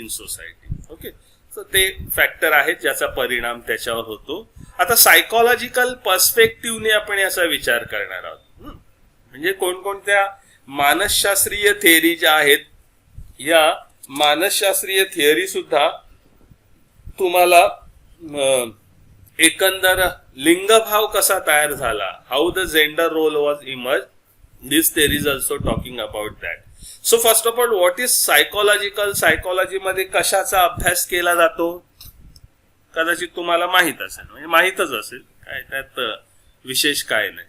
इन society. Okay, सो ते factor आहेत ज्याचा परिणाम त्याच्यावर होतो. आता सायकोलॉजिकल पर्स्पेक्टिव्हने आपण याचा विचार करणार आहोत. म्हणजे कोणकोणत्या मानसशास्त्रीय थिअरी ज्या आहेत, या मानसशास्त्रीय थिअरी सुद्धा तुम्हाला एकंदर लिंगभाव कसा तयार झाला, how the gender role was emerge, this theory is also talking about that. So first of all, what is psychological? सायकोलॉजीमध्ये कशाचा अभ्यास केला जातो कदाचित तुम्हाला माहित असेल, म्हणजे माहीतच असेल, काय त्यात विशेष काय नाही.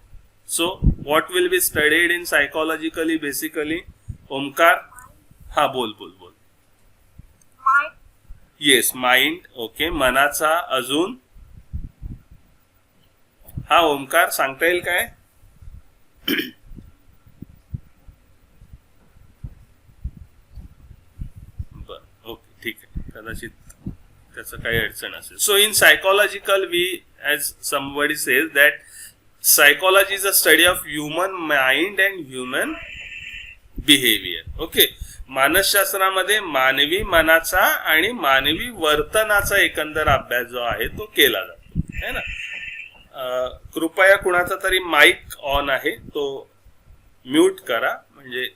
So what will be studied in psychologically basically? Omkar, हा बोल बोल बोल. Yes, mind. ओके, मनाचा. अजून? हा ओमकार, सांगता येईल काय? बर, ओके, ठीक आहे, कदाचित त्याचं काही अडचण असेल. So in psychological we, as somebody says that psychology is a study of human mind and human behaviour. Okay, मानसशास्त्रामध्ये मानवी मनाचा आणि मानवी वर्तनाचा एकंदर अभ्यास जो आहे तो केला जातो, है ना. कृपया कुणाचा तरी माईक ऑन आहे तो म्यूट करा, म्हणजे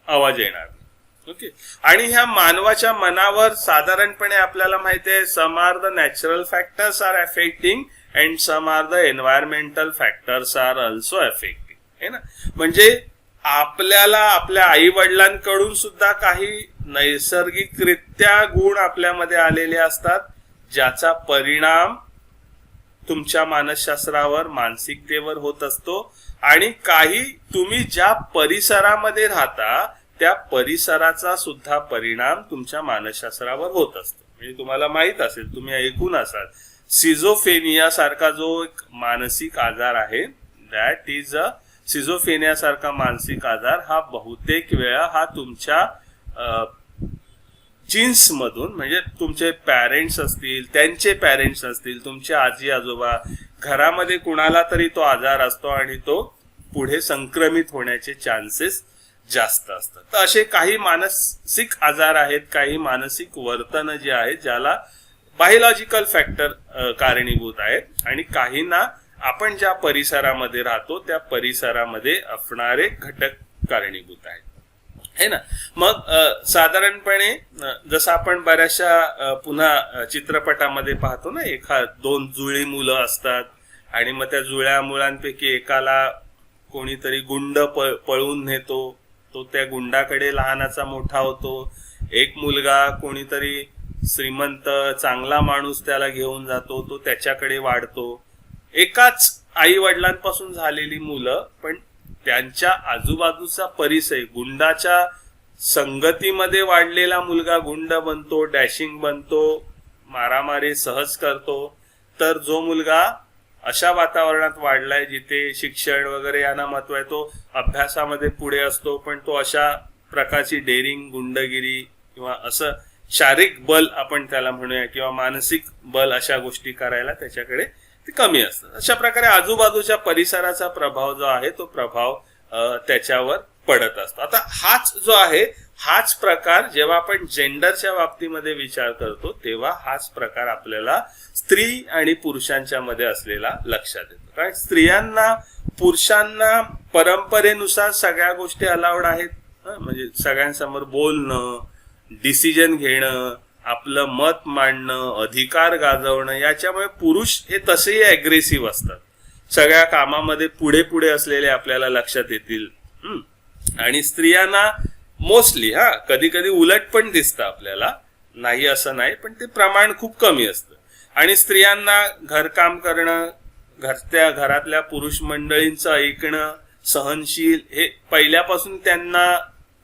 आवाज येणार. ओके, आणि ह्या मानवाच्या मनावर साधारणपणे आपल्याला माहिती आहे, some are the natural factors are affecting and some are the environmental factors are also affecting, है ना. म्हणजे आपल्याला आपल्या आई वडिलांकडून सुद्धा काही नैसर्गिकरित्या गुण आपल्यामध्ये आलेले असतात, ज्याचा परिणाम तुमच्या मानसशास्त्रावर, मानसिकतेवर होत असतो. आणि काही तुम्ही ज्या परिसरामध्ये राहता त्या परिसराचा सुद्धा परिणाम तुमच्या मानसशास्त्रावर होत असतो. म्हणजे तुम्हाला माहित असेल, तुम्ही ऐकून असाल, सिझोफेनिया सारखा जो एक मानसिक आजार आहे, दॅट इज अ सिझोफेनिया सारखा मानसिक आजार हा बहुतेक वेळा हा तुमच्या जीन्स मधून, म्हणजे तुमचे पॅरेंट्स असतील, त्यांचे पॅरेंट्स असतील, तुमचे आजी आजोबा, घरामध्ये कुणाला तरी तो आजार असतो आणि तो पुढे संक्रमित होण्याचे चान्सेस जास्त असतात. तर असे काही मानसिक आजार आहेत, काही मानसिक वर्तन जे आहेत ज्याला बायोलॉजिकल फॅक्टर कारणीभूत आहेत, आणि काहींना आपण ज्या परिसरामध्ये राहतो त्या परिसरामध्ये असणारे घटक कारणीभूत आहेत, है ना. मग साधारणपणे जसं आपण बऱ्याचशा पुन्हा चित्रपटामध्ये पाहतो ना, दोन जुळी मुलं असतात आणि मग त्या जुळ्या मुलांपैकी एकाला कोणीतरी गुंड पळवून नेतो, तो त्या गुंडाकडे लहानाचा मोठा होतो. एक मुलगा कोणीतरी श्रीमंत चांगला माणूस त्याला घेऊन जातो, तो त्याच्याकडे वाढतो. एकाच आई वडिलांपासून झालेली मुलं, पण त्यांच्या आजूबाजूचा परिसर, गुंडाच्या संगतीमध्ये वाढलेला मुलगा गुंड बनतो, डॅशिंग बनतो, मारामारी सहज करतो. तर जो मुलगा अशा वातावरणात वाढलाय जिथे शिक्षण वगैरे यांना महत्व आहे, तो अभ्यासामध्ये पुढे असतो, पण तो अशा प्रकारची डेअरिंग, गुंडगिरी किंवा असं शारीरिक बल आपण त्याला म्हणूया किंवा मानसिक बल अशा गोष्टी करायला त्याच्याकडे ते कमी असतं. अशा प्रकारे आजूबाजूच्या परिसराचा प्रभाव जो आहे तो प्रभाव त्याच्यावर पडत असतो. आता हाच जो आहे, हाच प्रकार जेव्हा आपण जेंडरच्या बाबतीमध्ये विचार करतो तेव्हा हाच प्रकार आपल्याला स्त्री आणि पुरुषांच्या मध्ये असलेला लक्षात येतो. कारण स्त्रियांना पुरुषांना परंपरेनुसार सगळ्या गोष्टी अलाउड आहेत, म्हणजे सगळ्यांसमोर बोलणं, डिसिजन घेणं, आपलं मत मांडणं, अधिकार गाजवणं. याच्यामुळे पुरुष हे तसेही अग्रेसिव्ह असतात, सगळ्या कामामध्ये पुढे पुढे असलेले आपल्याला लक्षात येतील. आणि स्त्रियांना मोस्टली कधी कधी उलट पण दिसतं आपल्याला, नाही असं नाही, पण ते प्रमाण खूप कमी असतं. आणि स्त्रियांना घरकाम करणं, घरातल्या पुरुष मंडळींचं ऐकणं, सहनशील, हे पहिल्यापासून त्यांना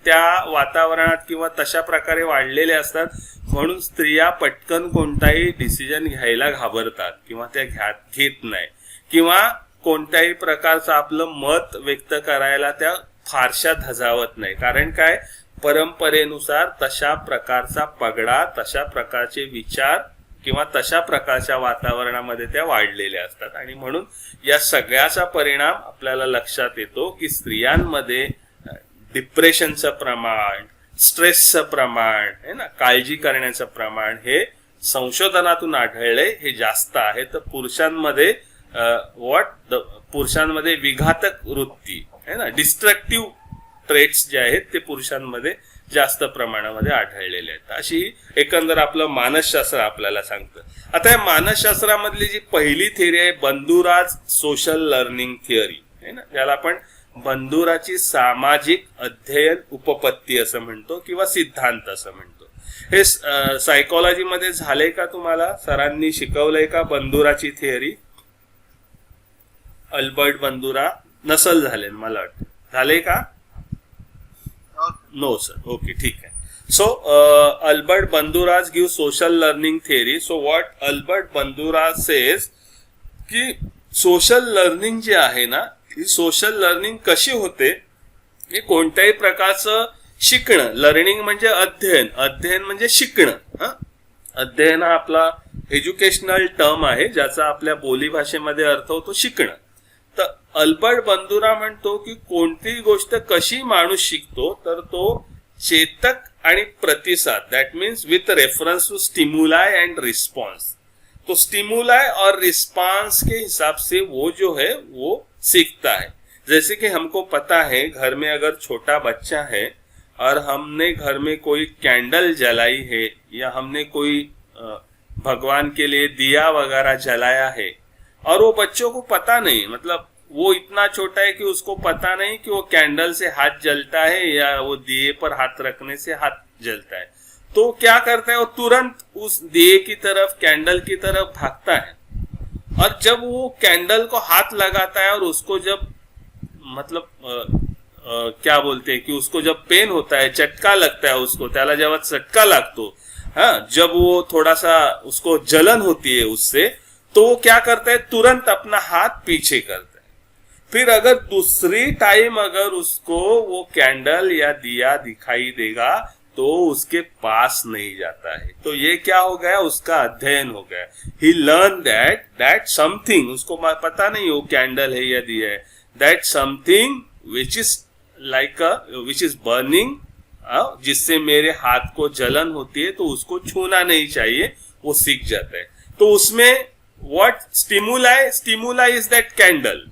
त्या वातावरणात किंवा तशा प्रकारे वाढलेले असतात. म्हणून स्त्रिया पटकन कोणताही डिसिजन घ्यायला घाबरतात किंवा त्या घेत नाही, किंवा कोणत्याही प्रकारचं आपलं मत व्यक्त करायला त्या फारशा धजावत नाही. कारण काय, परंपरेनुसार तशा प्रकारचा पगडा, तशा प्रकारचे विचार किंवा तशा प्रकारच्या वातावरणामध्ये त्या वाढलेल्या असतात. आणि म्हणून या सगळ्याचा परिणाम आपल्याला लक्षात येतो की स्त्रियांमध्ये डिप्रेशनचं प्रमाण, स्ट्रेसचं प्रमाण है ना, काळजी करण्याचं प्रमाण हे संशोधनातून आढळले हे जास्त आहे. तर पुरुषांमध्ये पुरुषांमध्ये विघातक वृत्ती है ना, डिस्ट्रक्टिव्ह ट्रेट्स जे आहेत ते पुरुषांमध्ये जास्त प्रमाणामध्ये आढळलेले आहेत. अशी एकंदर आपलं मानसशास्त्र आपल्याला सांगतं. आता या मानसशास्त्रामधली जी पहिली थिअरी आहे बंधुराज सोशल लर्निंग थिअरी है ना, ज्याला आपण बंधुराची सामाजिक अध्ययन उपपत्ती असं म्हणतो किंवा सिद्धांत असं म्हणतो. हे सायकोलॉजीमध्ये झालंय का, तुम्हाला सरांनी शिकवलंय का बंधुराची थिअरी? अल्बर्ट बंधुरा नसल झाले मला वाटतं, झाले का? No sir. ओके, ठीक आहे. So Albert Bandura give social learning theory. So what Albert Bandura says की सोशल लर्निंग जे आहे ना, ही सोशल लर्निंग कशी होते की कोणत्याही प्रकारचं शिकणं, लर्निंग म्हणजे अध्ययन, अध्ययन म्हणजे शिकणं. अध्ययन हा आपला एज्युकेशनल टर्म आहे ज्याचा आपल्या बोलीभाषेमध्ये अर्थ होतो शिकणं. तर अल्बर्ट बंधुरा म्हणतो की कोणतीही गोष्ट कशी माणूस शिकतो तर तो चेतक आणि प्रतिसाद, that means with reference to stimuli and response. तो स्टिमुलाई और रिस्पॉन्स के हिसाब से वो जो है वो सीखता है. जैसे कि हमको पता है घर में अगर छोटा बच्चा है और हमने घर में कोई कैंडल जलाई है या हमने कोई भगवान के लिए दिया वगैरह जलाया है और वो बच्चों को पता नहीं, मतलब वो इतना छोटा है कि उसको पता नहीं कि वो कैंडल से हाथ जलता है या वो दिए पर हाथ रखने से हाथ जलता है, तो क्या करता है वो तुरंत उस दिए की तरफ, कैंडल की तरफ भागता है. और जब वो कैंडल को हाथ लगाता है और उसको जब मतलब क्या बोलते हैं कि उसको जब पेन होता है, चटका लगता है उसको, त्याला जेव्हा चटका लागतो, हाँ, जब वो थोड़ा सा उसको जलन होती है उससे, तो वो क्या करता है तुरंत अपना हाथ पीछे करता है. फिर अगर दूसरी टाइम अगर उसको वो कैंडल या दिया दिखाई देगा तो उसके पास नहीं जाता है. तो ये क्या हो गया, उसका अध्ययन हो गया. ही लर्न दैट समथिंग, उसको पता नहीं वो कैंडल है या दिया है, that something which is like which is burning, जिससे मेरे हाथ को जलन होती है तो उसको छूना नहीं चाहिए, वो सीख जाता है. तो उसमें what stimuli is that candle,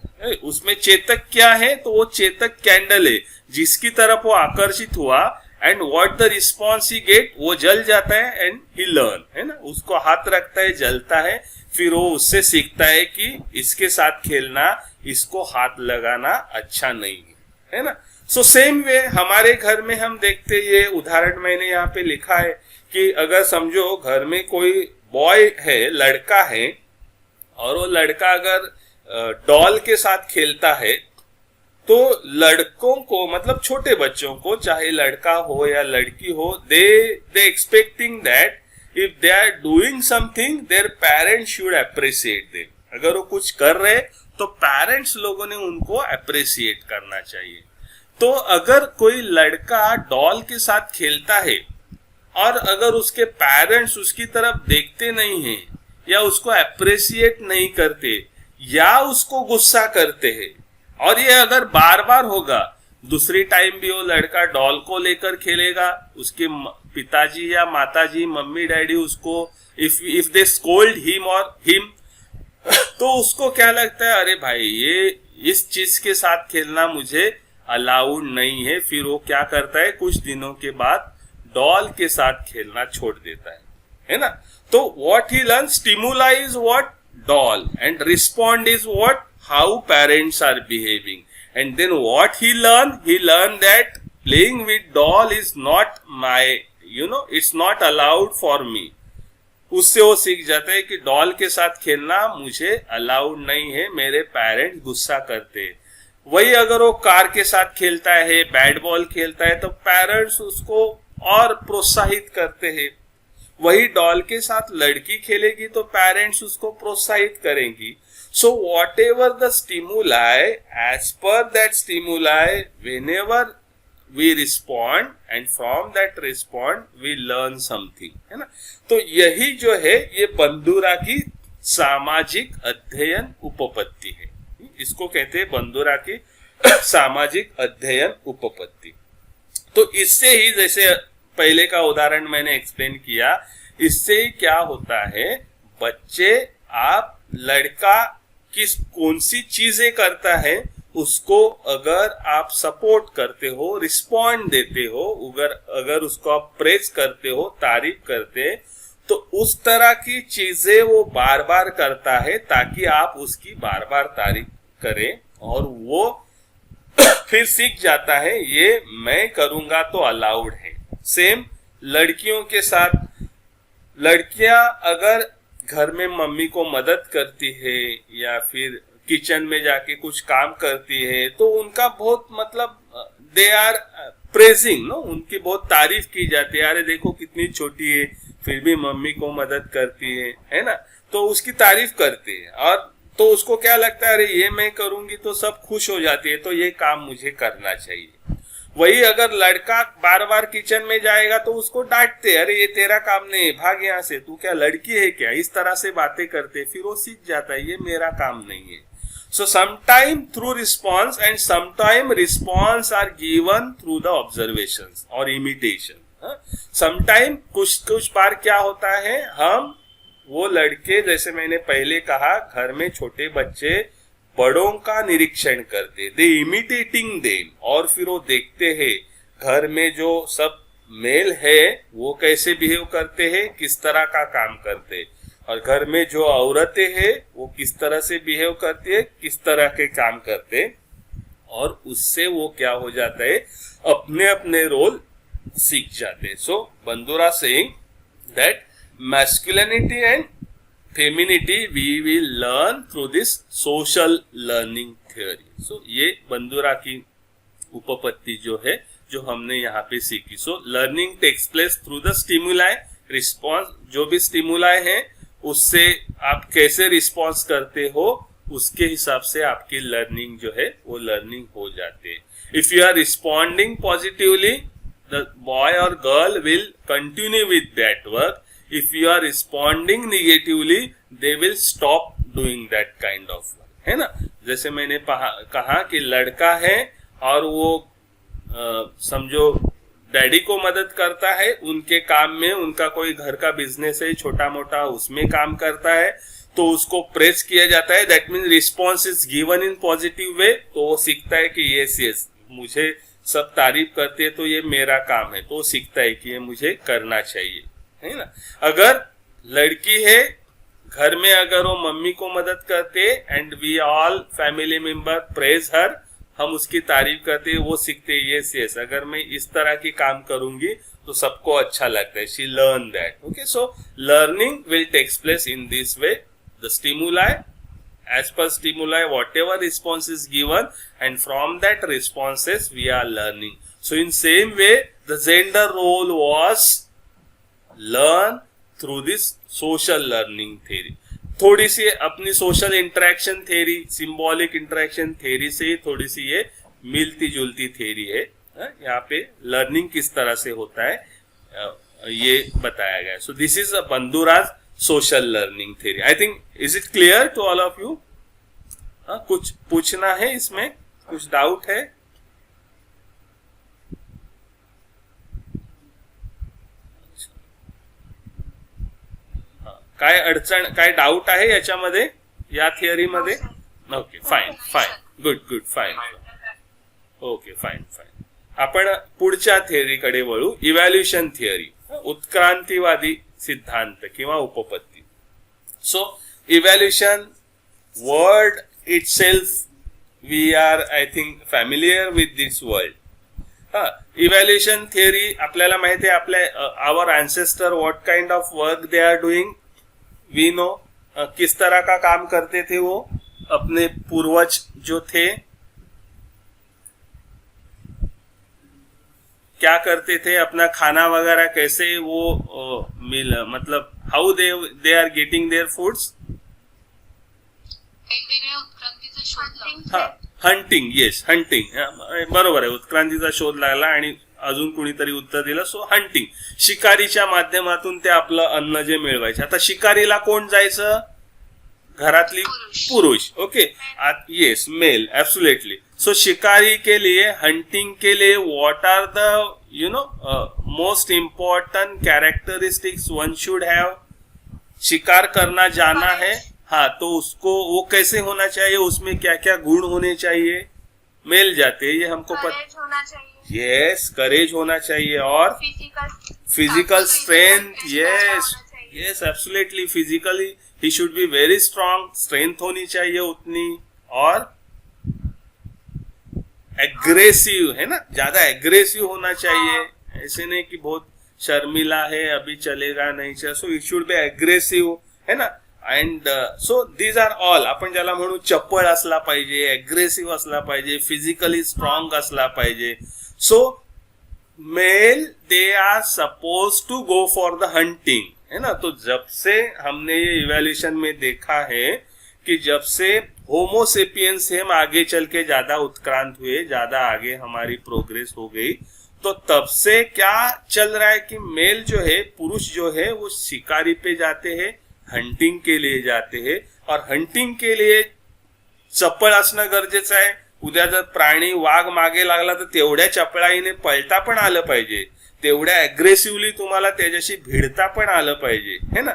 उसमें चेतक क्या है, तो वो चेतक कैंडल है जिसकी तरफ वो आकर्षित हुआ and what the response he get, वो जल जाता है एंड ही लर्न, है ना, उसको हाथ रखता है, जलता है, फिर वो उससे सीखता है कि इसके साथ खेलना, इसको हाथ लगाना अच्छा नहीं है ना. सो सेम वे हमारे घर में हम देखते, ये उदाहरण मैंने यहाँ पे लिखा है कि अगर समझो घर में कोई बॉय है, लड़का है, और वो लड़का अगर डॉल के साथ खेलता है तो लड़कों को, मतलब छोटे बच्चों को, चाहे लड़का हो या लड़की हो, they expecting that if they are doing something their parents should appreciate them. अगर वो कुछ कर रहे तो पेरेंट्स लोगों ने उनको अप्रिशिएट करना चाहिए. तो अगर कोई लड़का डॉल के साथ खेलता है और अगर उसके पेरेंट्स उसकी तरफ देखते नहीं हैं या उसको अप्रिशिएट नहीं करते या उसको गुस्सा करते हैं, और ये अगर बार बार होगा, दूसरी टाइम भी वो लड़का डॉल को लेकर खेलेगा, उसके पिताजी या माताजी, मम्मी डैडी उसको इफ दे स्कोल्ड हिम और हिम, तो उसको क्या लगता है, अरे भाई ये इस चीज के साथ खेलना मुझे अलाउड नहीं है. फिर वो क्या करता है, कुछ दिनों के बाद डॉल के साथ खेलना छोड़ देता है ना. तो what he learn, stimuli is what, doll, and respond is what, how parents are behaving. And then what he learned that playing with doll is not my, it's not allowed for me. उससे वो सीख जाता है कि doll के साथ खेलना मुझे अलाउड नहीं है, मेरे पेरेंट्स गुस्सा करते हैं. वही अगर वो कार के साथ खेलता है, बैट बॉल खेलता है, तो पेरेंट्स उसको और प्रोत्साहित करते हैं. वही डॉल के साथ लड़की खेलेगी तो पेरेंट्स उसको प्रोत्साहित करेंगी. So whatever the stimuli, as per that stimuli, whenever we respond and from that respond we learn something, है ना. तो यही जो है ये बंधुरा की सामाजिक अध्ययन उपपत्ति है. इसको कहते हैं बंधुरा की सामाजिक अध्ययन उपपत्ति. तो इससे ही, जैसे पहले का उदाहरण मैंने एक्सप्लेन किया, इससे ही क्या होता है, बच्चे, आप लड़का कौन सी चीजें करता है उसको अगर आप सपोर्ट करते हो, रिस्पॉन्ड देते हो, अगर उसको आप प्रेज करते हो, तारीफ करते, तो उस तरह की चीजें वो बार बार करता है ताकि आप उसकी बार बार तारीफ करें, और वो फिर सीख जाता है ये मैं करूंगा तो अलाउड है। सेम लड़कियों के साथ, लड़कियां अगर घर में मम्मी को मदद करती है या फिर किचन में जाके कुछ काम करती है तो उनका बहुत मतलब दे आर प्रेजिंग, नो, उनकी बहुत तारीफ की जाती है, अरे देखो कितनी छोटी है फिर भी मम्मी को मदद करती है ना, तो उसकी तारीफ करते हैं। और तो उसको क्या लगता है, अरे ये मैं करूंगी तो सब खुश हो जाती है, तो ये काम मुझे करना चाहिए। वही अगर लड़का बार बार किचन में जाएगा तो उसको डांटते, अरे ये तेरा काम नहीं है, भाग यहाँ से, तू क्या लड़की है क्या, इस तरह से बातें करते, फिर वो सीख जाता है ये मेरा काम नहीं है। So sometime through response and sometime response are given through the observations or imitation. Sometime कुछ बार क्या होता है, हम वो लड़के, जैसे मैंने पहले कहा, घर में छोटे बच्चे बड़ों का निरीक्षण करते, दे इमिटेटिंग देम, और फिर वो देखते हैं घर में जो सब मेल है वो कैसे बिहेव करते हैं, किस तरह का काम करते, और घर में जो औरतें हैं वो किस तरह से बिहेव करती है, किस तरह के काम करते, और उससे वो क्या हो जाता है, अपने अपने रोल सीख जाते। So Bandura saying that masculinity and femininity we will learn through this social learning theory. So ये बंदूरा की उपपत्ति जो है, जो हमने यहाँ पे सीखी। So learning takes place through the stimuli, response, जो भी stimuli है उससे आप कैसे रिस्पॉन्स करते हो, उसके हिसाब से आपकी लर्निंग जो है वो लर्निंग हो जाती है। If you are responding positively, the boy और girl will continue with that work. If you are responding negatively, they will stop doing that kind of work, है ना। जैसे मैंने कहा कि लड़का है और वो समझो डैडी को मदद करता है उनके काम में, उनका कोई घर का बिजनेस है छोटा मोटा, उसमें काम करता है, तो उसको प्रेस किया जाता है, that mean response is given in positive way, तो वो सीखता है कि यस मुझे सब तारीफ करते हैं तो ये मेरा काम है, तो वो सीखता है कि ये मुझे करना चाहिए, है ना। अगर लड़की है घर में, अगर वो मम्मी को मदद करते and we all family member praise her, हम उसकी तारीफ करते हैं, वो सीखते यस अगर मैं इस तरह की काम करूंगी तो सबको अच्छा लगता है, she learn that. Okay, so learning will takes place in this way, the stimuli, as per stimuli whatever response is given, and from that responses we are learning. So in same way the gender role was learned through this social learning theory. थोड़ी सी अपनी social interaction theory, symbolic interaction theory से थोड़ी सी ये मिलती जुलती theory है। यहाँ पे लर्निंग किस तरह से होता है ये बताया गया। So this is a Bandura's social learning theory. I think, is it clear to all of you? कुछ पूछना है इसमें, कुछ डाउट है? काय अडचण, काय डाऊट आहे याच्यामध्ये, या थिअरीमध्ये? Okay, fine, good, fine, okay, fine. आपण पुढच्या थिअरीकडे वळू, इव्हॅल्युएशन थिअरी, उत्क्रांतीवादी सिद्धांत किंवा उपपत्ती. So evaluation word itself, we are I think familiar with this word. Evaluation theory आपल्याला माहिती आहे, आपल्या our ancestor what kind of work they are doing, we know, किस तरह का काम करते थे वो, अपने पूर्वज जो थे क्या करते थे, अपना खाना वगैरह कैसे वो मिल, मतलब how they are getting their foods. Hunting, yes, hunting, बरोबर आहे, उत्क्रांतीचा शोध लागला आणि अजून कुणीतरी उत्तर दिलं. सो हंटिंग, शिकारीच्या माध्यमातून ते आपलं अन्न जे मिळवायचे. आता शिकारीला कोण जायचं? घरातली पुरुष. Okay, yes, male, absolutely. So शिकारी के लिए, हंटिंग के लिए what are the most important characteristics one should have, शिकार करना जाना है, हाँ, तो उसको वो कैसे होना चाहिए, उसमें क्या क्या गुण होने चाहिए, मिल जाते हैं, ये हमको करेज होना चाहिए, यस, करेज होना चाहिए, और physical strength, yes yes absolutely, physically he should be very strong, strength होनी चाहिए उतनी, और एग्रेसिव है ना, ज्यादा एग्रेसिव होना चाहिए, ऐसे नहीं कि बहुत शर्मिला है अभी चलेगा नाही, so it should be aggressive है ना. And so these are all, आपण ज्याला म्हणू चपळ असला पाहिजे, एग्रेसिव्ह असला पाहिजे, फिजिकली स्ट्रॉंग असला पाहिजे. So male they are suppose to go for the hunting है ना. तो जब से हमने ये इवैल्यूएशन में देखा है कि जब से होमोसेपियंस हम आगे चल के ज्यादा उत्क्रांत हुए, ज्यादा आगे हमारी प्रोग्रेस हो गई, तो तब से क्या चल रहा है कि मेल जो है, पुरुष जो है, वो शिकारी पे जाते हैं, हंटिंग के लिए जाते हैं, और हंटिंग के लिए चपळ असणं गरजेचं आहे. उद्या जर प्राणी वाघ मागे लागला तर तेवढ्या चपळाईने पळता पण आलं पाहिजे, तेवढ्या अग्रेसिव्हली तुम्हाला त्याच्याशी भिडता पण आलं पाहिजे है ना.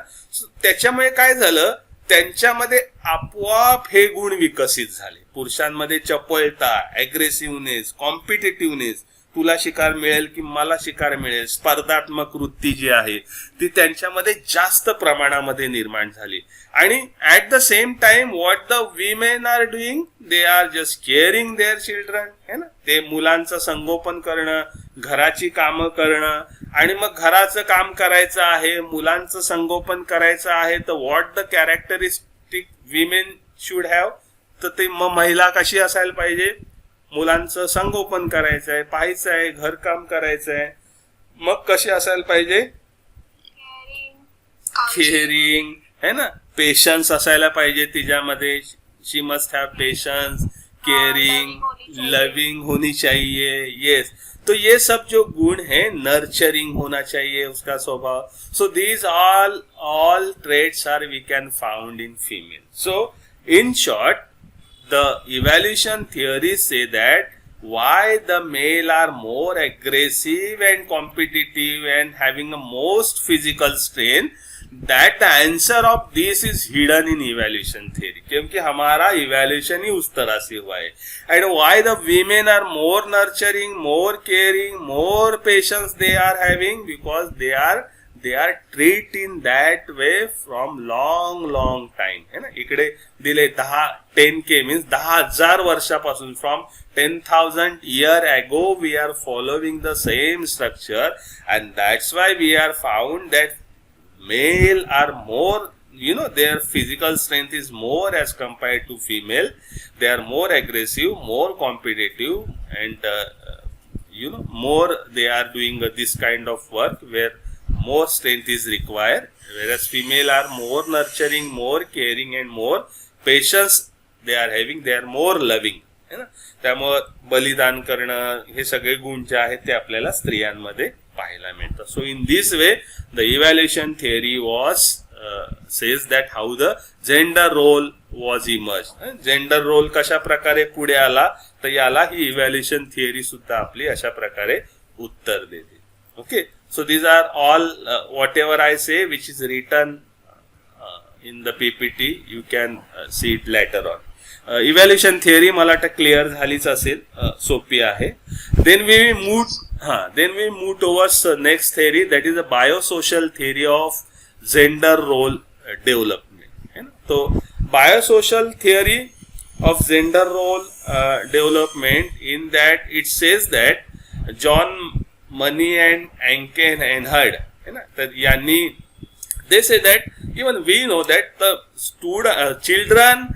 त्याच्यामुळे काय झालं, त्यांच्यामध्ये आपोआप हे गुण विकसित झाले. पुरुषांमध्ये चपळता, अग्रेसिव्हनेस, कॉम्पिटेटिव्हनेस, तुला शिकार मिळेल की मला शिकार मिळेल, स्पर्धात्मक वृत्ती जी आहे ती त्यांच्यामध्ये जास्त प्रमाणामध्ये निर्माण झाली. आणि at the same time what the women are doing, they are just caring their children है ना. ते मुलांचं संगोपन करणं, घराची कामं करणं, आणि मग घराचं काम करायचं आहे, मुलांचं संगोपन करायचं आहे, तर what the characteristic women should have, तर ते मग महिला कशी असायला पाहिजे, मुलांचं संगोपन करायचं आहे, पाहायचं आहे, घरकाम करायचं आहे, मग कशी असायला पाहिजे, केअरिंग है ना, पेशन्स असायला पाहिजे तिच्यामध्ये, she must have patience, caring, loving होनी चाहिए, यस. तो ये सब जो गुण है, नर्चरिंग होना चाहिए उसका स्वभाव. So these all traits are we can found in female. So in short, the evaluation theories say that why the male are more aggressive and competitive and having a most physical strength, that the answer of this is hidden in evaluation theory, क्योंकि हमारा evaluation ही उस तरह से हुआ है. And why the women are more nurturing, more caring, more patience they are having, because they are treated in that way from long time है ना. इकडे दिले 10K means 10,000 वर्षापासून, from 10,000 year ago we are following the same structure, and that's why we are found that male are more, their physical strength is more as compared to female. They are more aggressive, more competitive, and more they are doing this kind of work where more strength is required, whereas female are more nurturing, more caring, and more patience they are having, they are more loving है ना. त्यामुळे बलिदान करणं, हे सगळे गुण जे आहेत ते आपल्याला स्त्रियांमध्ये पाहायला मिळतात. So in this way the evaluation theory was says that how the gender role was emerge. Gender role कशा प्रकारे पुढे आला, तर याला ही इव्हॅल्युएशन थिअरी सुद्धा आपली अशा प्रकारे उत्तर देते. Okay, so these are all whatever I say which is written in the PPT, you can see it later on. Evaluation theory मला वाटतं क्लिअर झालीच असेल, सोपी आहे. then we move towards next theory, that is a biosocial theory of gender role development है ना. तो biosocial theory of gender role development, in that it says that John Money and Anken and Herd है ना, तर यांनी they say that even we know that the children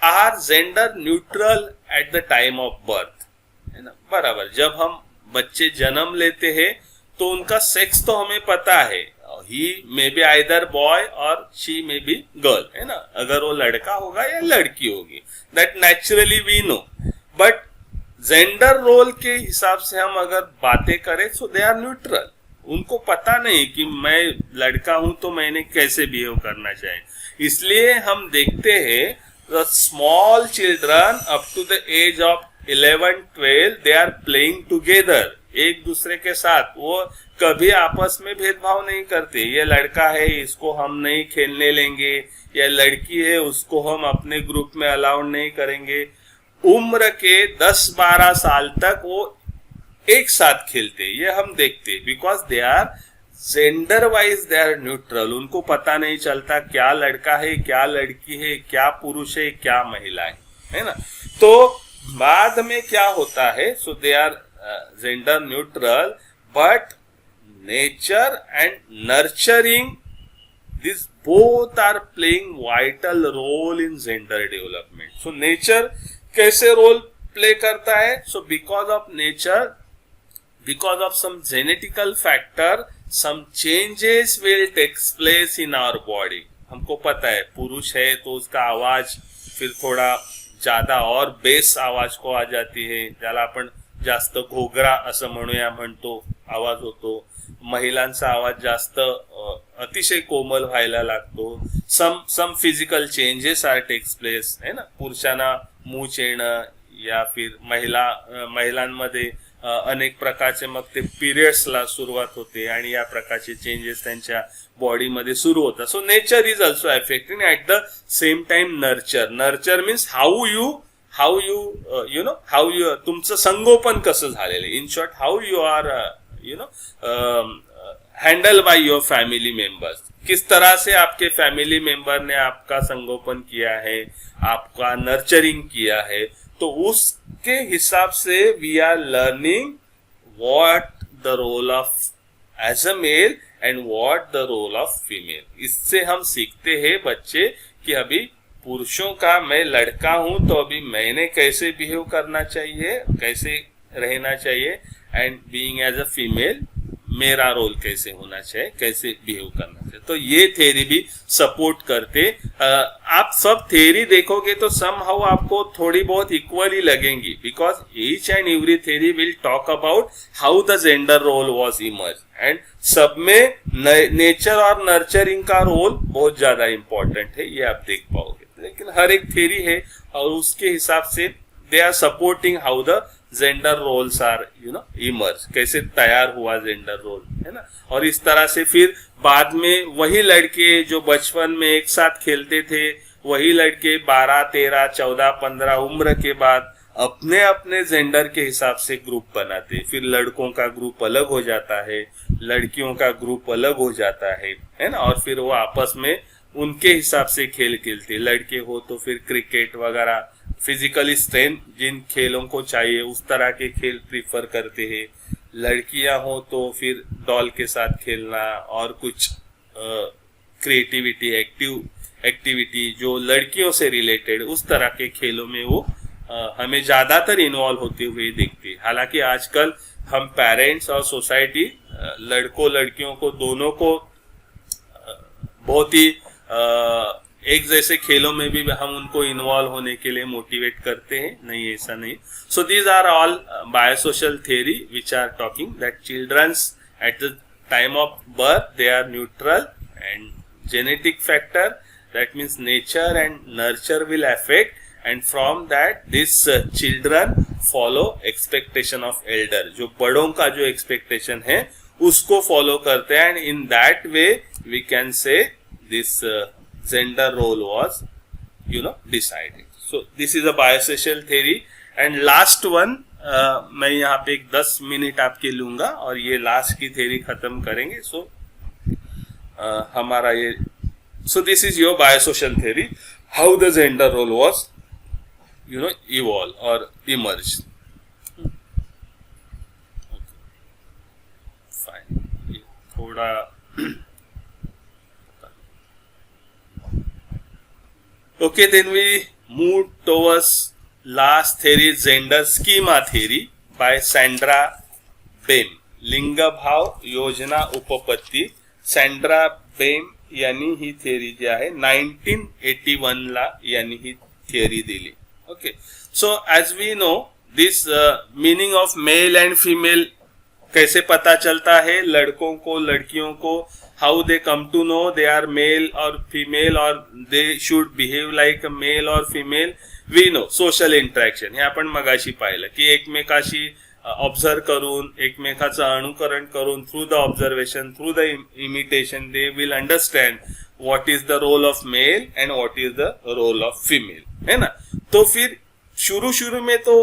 are gender neutral at the time of birth है ना. बराबर, जब हम बच्चे जन्म लेते हैं तो उनका सेक्स तो हमें पता है, he may be either boy और शी मे बी गर्ल है ना. अगर वो लड़का होगा या लड़की होगी, that naturally we know. But gender role के हिसाब से हम अगर बातें करें, सो दे आर न्यूट्रल. उनको पता नहीं कि मैं लड़का हूं तो मैंने कैसे बिहेव करना चाहिए. इसलिए हम देखते हैं the small children up to the age of 11-12 they are playing together एक दूसरे के साथ वो कभी आपस में भेदभाव नहीं करते। ये लड़का है इसको हम नहीं खेलने लेंगे, या लड़की है उसको हम अपने ग्रुप में अलाउड नहीं करेंगे। उम्र के 10-12 साल तक वो एक साथ खेलते, ये हम देखते, because they are gender wise they are neutral. उनको पता नहीं चलता क्या लड़का है क्या लड़की है, क्या पुरुष है क्या महिला है ना। तो बाद में क्या होता है, so they are gender neutral, but nature and nurturing, this both are playing vital role in gender development. So nature कैसे रोल प्ले करता है, so because of nature, because of some genetical factor, some changes will take place in our body. हमको पता है पुरुष है तो उसका आवाज फिर थोड़ा ज्यादा और बेस आवाज को आ जाती है, ज्याला आपण जास्त घोगरा असं म्हणतो आवाज होतो। महिलांचा आवाज जास्त अतिशय कोमल व्हायला लागतो। Some physical changes are takes place है ना, पुरुषांना मूछ येणं, या फिर महिलांमध्ये अनेक प्रकारचे मग ते पिरियड्सला सुरुवात होते आणि या प्रकारचे चेंजेस त्यांच्या बॉडीमध्ये सुरू होतात। So nature is also affecting at the same time nurture. Nurture means how you know तुमचं संगोपन कसं झालेलं आहे, in short how you are handle by your family members, किस तरह से आपके फैमिली मेंबर ने आपका संगोपन किया है, आपका नर्चरिंग किया है, तो उसके हिसाब से we are learning what the role of as a male and what the role of female. इससे हम सीखते हैं बच्चे कि अभी पुरुषों का, मैं लड़का हूं तो अभी मैंने कैसे बिहेव करना चाहिए, कैसे रहना चाहिए, and being as a female मेरा रोल कैसे होना चाहिए, कैसे बिहेव करना चाहिए। तो ये थ्योरी भी सपोर्ट करते। आप सब थ्योरी देखोगे तो समहाउ आपको थोड़ी बहुत इक्वली लगेंगी, because each and every theory will talk about how the gender role was emerge, and सब में नेचर और नर्चरिंग का रोल बहुत ज्यादा इंपॉर्टेंट है, ये आप देख पाओगे। लेकिन हर एक थ्योरी है और उसके हिसाब से they are supporting how the gender roles are emerge, कैसे तैयार हुआ जेंडर रोल है ना। और इस तरह से फिर बाद में वही लड़के जो बचपन में एक साथ खेलते थे, वही लड़के 12, 13, 14, 15 उम्र के बाद अपने अपने जेंडर के हिसाब से ग्रुप बनाते। फिर लड़कों का ग्रुप अलग हो जाता है, लड़कियों का ग्रुप अलग हो जाता है ना। और फिर वो आपस में उनके हिसाब से खेल खेलते। लड़के हो तो फिर क्रिकेट वगैरह, फिजिकली स्ट्रेंथ जिन खेलों को चाहिए उस तरह के खेल प्रीफर करते हैं। लड़कियां हो तो फिर डॉल के साथ खेलना और कुछ क्रिएटिविटी, एक्टिविटी जो लड़कियों से रिलेटेड, उस तरह के खेलों में वो हमें ज्यादातर इन्वॉल्व होते हुए देखते हैं। हालांकि आजकल हम पेरेंट्स और सोसाइटी लड़कों लड़कियों को दोनों को बहुत ही एक जैसे खेलों में भी हम उनको इन्वॉल्व होने के लिए मोटिवेट करते हैं, नहीं ऐसा नहीं। So these are all biosocial theory which are talking that childrens at the time of birth they are neutral and genetic factor, that means nature and nurture will affect, and from that this children follow expectation of elder, जो बड़ों का जो expectation है उसको follow करते हैं, and in that way we can say this gender role was decided. So this is a biosocial theory, and last one मैं यहाँ पे एक 10 मिनट आपके लूंगा और ये लास्ट की थ्योरी खत्म करेंगे। सो हमारा ये, so this is your biosocial theory, how the gender role was evolve or emerge. Fine, थोड़ा okay, then we move towards last theory, gender schema theory by Sandra Bem, लिंग भाव योजना उपपत्ती। सॅन्ड्रा बेम यांनी ही थिअरी जी आहे 1981 ला यांनी ही थिअरी दिली। Okay, so as we know this meaning of male and female कैसे पता चलता है, लड़कों को लड़कियों को, how they come to know they are male or female or they should behave like a male or female, we know social interaction, हे आपण मगाशी पाहिलं की एकमेकाशी ऑब्झर्व करून, एकमेकाचं अनुकरण करून, through the observation, through the imitation, they will understand what is the role of male and what is the role of female, है ना। तो फिर शुरू में तो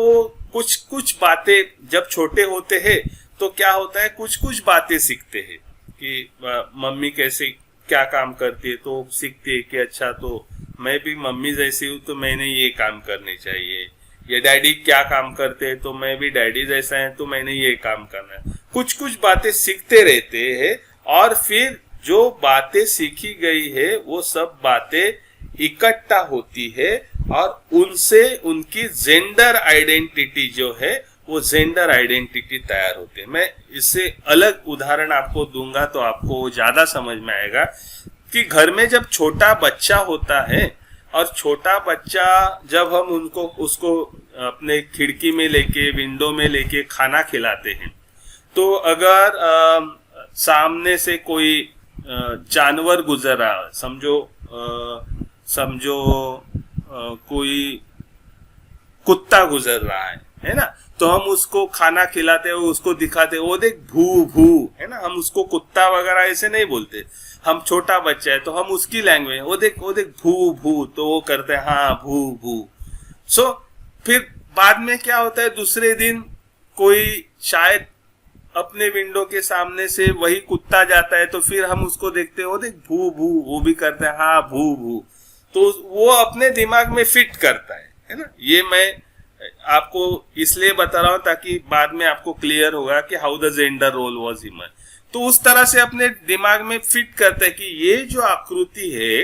कुछ कुछ बातें, जब छोटे होते हैं तो क्या होता है, कुछ कुछ बातें सीखते हैं कि मम्मी कैसे क्या काम करती है, तो सीखती है कि अच्छा तो मैं भी मम्मी जैसी हूँ तो मैंने ये काम करने चाहिए, या डैडी क्या काम करते हैं तो मैं भी डैडी जैसा है तो मैंने ये काम करना है। कुछ कुछ बातें सीखते रहते हैं और फिर जो बातें सीखी गई है वो सब बातें इकट्ठा होती है और उनसे उनकी जेंडर आइडेंटिटी जो है वो जेंडर आइडेंटिटी तैयार होती है। मैं इससे अलग उदाहरण आपको दूंगा तो आपको ज्यादा समझ में आएगा कि घर में जब छोटा बच्चा होता है और छोटा बच्चा जब हम उसको अपने खिड़की में लेके, विंडो में लेके खाना खिलाते हैं, तो अगर सामने से कोई जानवर गुजर रहा है, समझो कोई कुत्ता गुजर रहा है ना, तो हम उसको खाना खिलाते हैं, उसको दिखाते हैं, वो देख भू भू, है ना। हम उसको कुत्ता वगैरह ऐसे नहीं बोलते, हम छोटा बच्चा है तो हम उसकी लैंग्वेज, वो देख भू भू, तो वो करते हैं हाँ भू भू। सो फिर बाद में क्या होता है, दूसरे दिन कोई शायद अपने विंडो के सामने से वही कुत्ता जाता है तो फिर हम उसको देखते हैं, वो देख भू भू, वो भी करते हैं हाँ भू भू। तो वो अपने दिमाग में फिट करता है ना। ये मैं आपको इसलिए बता रहा हूं ताकि बाद में आपको क्लियर होगा कि how the gender role was emerge. तो उस तरह से अपने दिमाग में फिट करता है कि ये जो आकृति है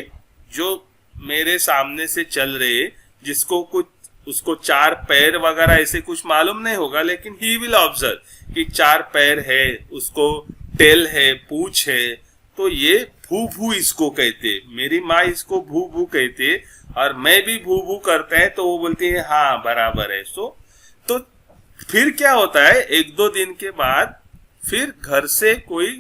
जो मेरे सामने से चल रही है, जिसको कुछ उसको 4 पैर वगैरह ऐसे कुछ मालूम नहीं होगा, लेकिन ही विल ऑब्जर्व कि 4 पैर है, उसको टेल है, पूंछ है, तो ये भू भू इसको कहते, मेरी माँ इसको भू भू कहते और मैं भी भू भू करते हैं तो वो बोलती है हाँ बराबर है। सो तो फिर क्या होता है, 1-2 दिन के बाद फिर घर से कोई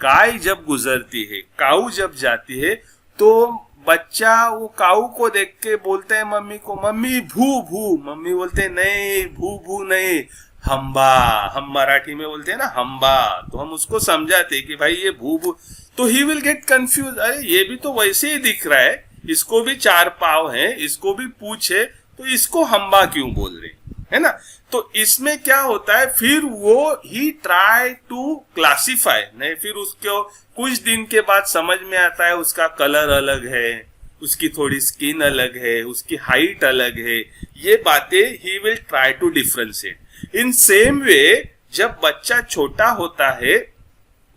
गाय जब गुजरती है, काऊ जब जाती है, तो बच्चा वो काऊ को देख के बोलते हैं मम्मी को, मम्मी भू भू। मम्मी बोलते हैं नहीं भू भू नहीं, हम्बा। हम मराठी में बोलते हैं ना हम्बा, तो हम उसको समझाते हैं कि भाई ये भू भू। तो ही विल गेट कंफ्यूज, अरे ये भी तो वैसे ही दिख रहा है, इसको भी 4 पांव है, इसको भी पूंछ है, तो इसको हम्बा क्यों बोल रहे, है ना। तो इसमें क्या होता है, फिर वो ही ट्राई टू क्लासिफाई, नहीं फिर उसको कुछ दिन के बाद समझ में आता है उसका कलर अलग है, उसकी थोड़ी स्किन अलग है, उसकी हाइट अलग है, ये बातें ही will try to differentiate. In same way जब बच्चा छोटा होता है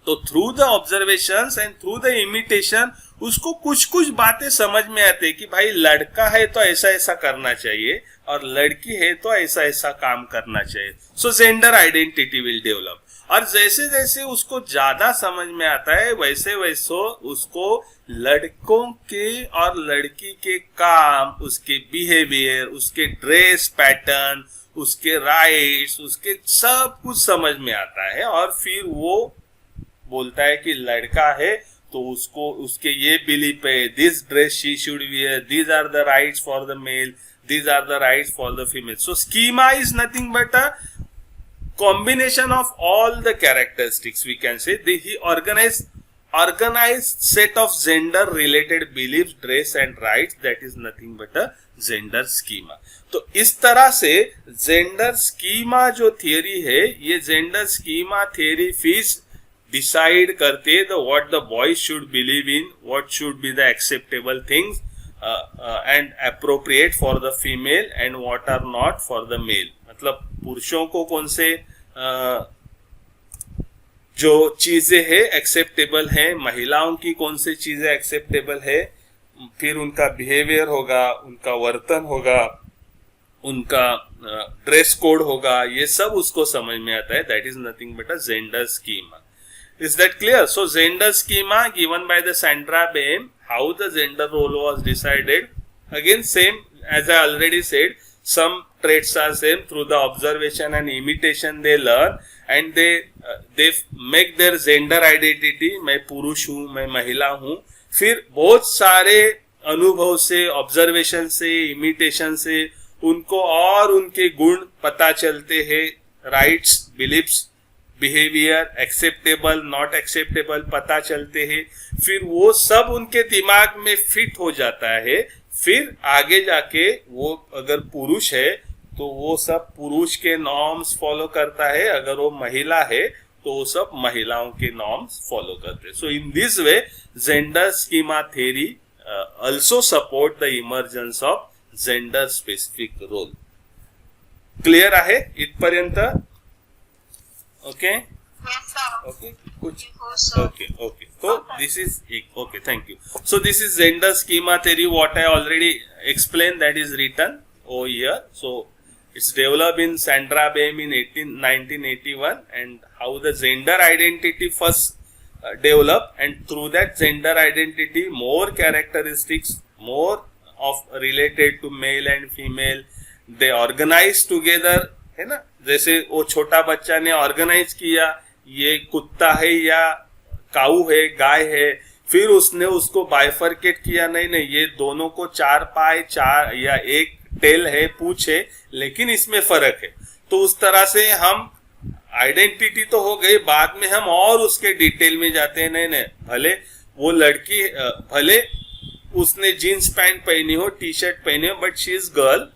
तो through the observations and through the imitation उसको कुछ कुछ बातें समझ में आते हैं कि भाई लड़का है तो ऐसा ऐसा करना चाहिए और लड़की है तो ऐसा ऐसा काम करना चाहिए। सो जेंडर आइडेंटिटी विल डेवलप, और जैसे जैसे उसको ज्यादा समझ में आता है वैसे वैसे उसको लड़कों के और लड़की के काम, उसके बिहेवियर, उसके ड्रेस पैटर्न, उसके राइट्स, उसके सब कुछ समझ में आता है। और फिर वो बोलता है कि लड़का है तो उसको उसके ये बिलीफ है, this dress she should wear, these are the rights for the male, these are the rights for the female. So schema is nothing but a combination of all the characteristics, we can say. He organized set of gender related beliefs, dress and rights, that is nothing but a gender schema. तो इस तरह से gender schema जो theory है, ये gender schema theory fees decide करते the what the boys should believe in, what should be the acceptable things and appropriate for the female and what are not for the male. मतलब पुरुषों को कौन से जो चीजें है एक्सेप्टेबल है, महिलाओं की कौन से चीजें एक्सेप्टेबल है, फिर उनका बिहेवियर होगा, उनका वर्तन होगा, उनका ड्रेस कोड होगा, ये सब उसको समझ में आता है. That is nothing but a gender schema. Is that clear? So gender schema given by the Sandra Bain, how the gender role was decided. Again same as I already said, some traits are same, through the observation and imitation they learn and they make their gender identity. मैं पुरुष हूँ, मैं महिला हूँ. फिर बहुत सारे अनुभव से, ऑब्जर्वेशन से, इमिटेशन से उनको और उनके गुण पता चलते हैं, rights, beliefs, behaviour, acceptable, not acceptable पता चलते हैं, फिर वो सब उनके दिमाग में फिट हो जाता है। फिर आगे जाके वो अगर पुरुष है तो वो सब पुरुष के नॉर्म्स फॉलो करता है, अगर वो महिला है तो वो सब महिलाओं के नॉर्म्स फॉलो करते हैं। So in this way gender schema theory also support the emergence of gender specific role. Clear आहे इथपर्यंत? ओके ओके कुछ ओके ओके तो this is okay thank you. So this is gender schema theory what I already explain that is written over here. So it's developed in Sandra Bem in 1981 and how the gender identity first developed, and through that gender identity more characteristics more of related to male and female they organize together, है ना. जैसे वो छोटा बच्चा ने organise किया ये कुत्ता है या काऊ है, गाय है, फिर उसने उसको बाइफरकेट किया, नहीं नहीं ये दोनों को चार पाए, चार या एक टेल है, पूछ है, लेकिन इसमें फर्क है. तो उस तरह से हम आइडेंटिटी तो हो गई, बाद में हम और उसके डिटेल में जाते हैं. नहीं नहीं भले वो लड़की, भले उसने जीन्स पैंट पहनी हो, टी शर्ट पहनी हो, बट शी इज गर्ल,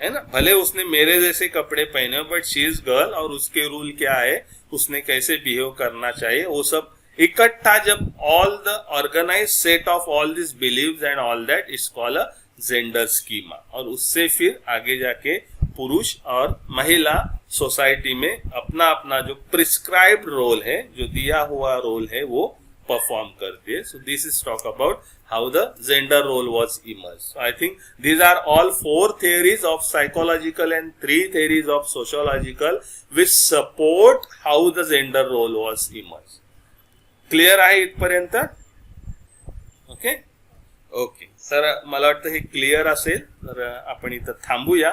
है ना. भले उसने मेरे जैसे कपड़े पहने हो, बट शी इज गर्ल, और उसके रूल क्या है, उसने कैसे बिहेव करना चाहिए, वो सब इकट्ठा जब all the organize set of all this believes and all that is called a gender schema. और उससे फिर आगे जाके पुरुष और महिला सोसाइटी में अपना अपना जो प्रिस्क्राइब्ड रोल है, जो दिया हुआ रोल है, वो परफॉर्म करती है. सो this is talk about how the gender role was emerged. So I think these are all 4 theories of psychological and 3 theories of sociological which support how the gender role was emerged. Clear आहे इथपर्यंत? Okay okay. तर मला वाटतं हे clear असेल, तर आपण इथं थांबूया.